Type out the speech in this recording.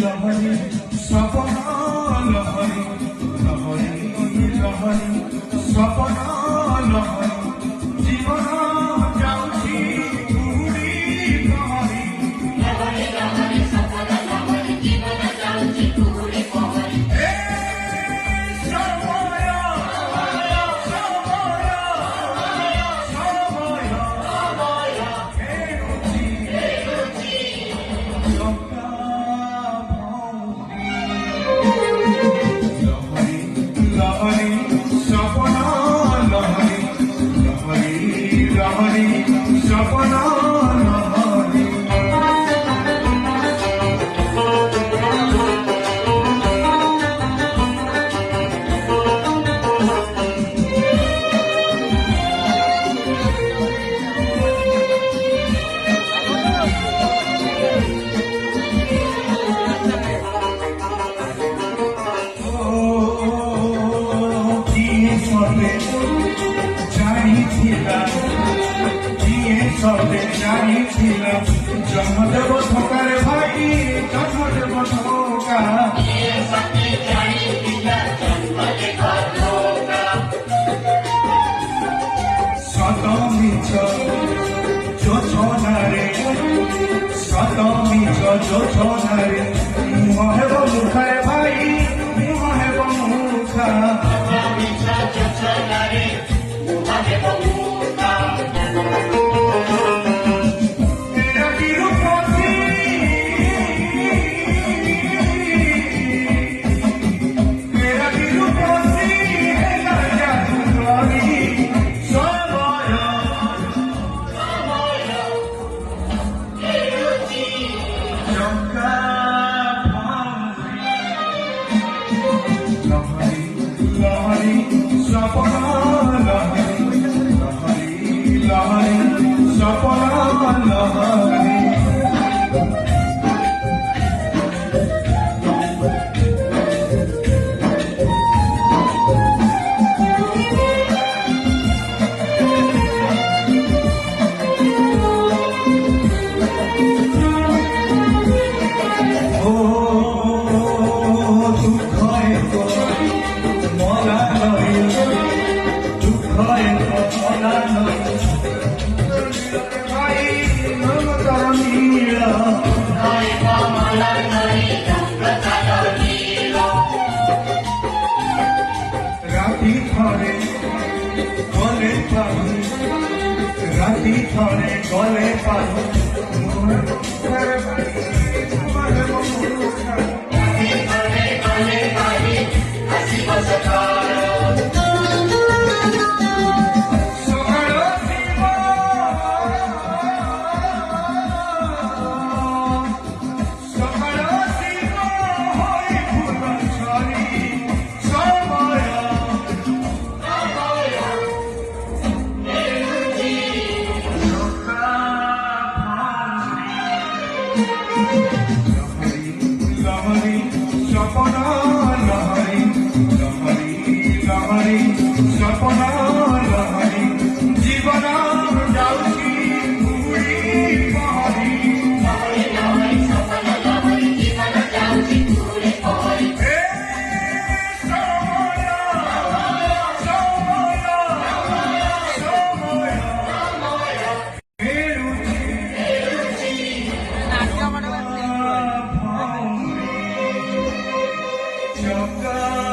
লহরি সপন লহরি লহরি লহরি সপন লহরি জীবন যাଉଛି উড়ি লহরি লহরি লহরি সপন লহরি জীবন যাଉଛି উড়ি লহরি জানিছিলাম জন্ম দেব ধোকার ভাই জন্ম দেব ধোকা শত মিছ যোছনারে শত মিছ যোছনারে মুহ হেব মুখারে ভাই মুহ হেব মুখা রাতি থরে গলে পাবো লহরি সপন লহরি লহরি লহরি সপন লহরি জীবন যাଉଛି উড়ি লহরি লহরি লহরি সপন লহরি জীবন যাଉଛି উড়ি লহরি Joker.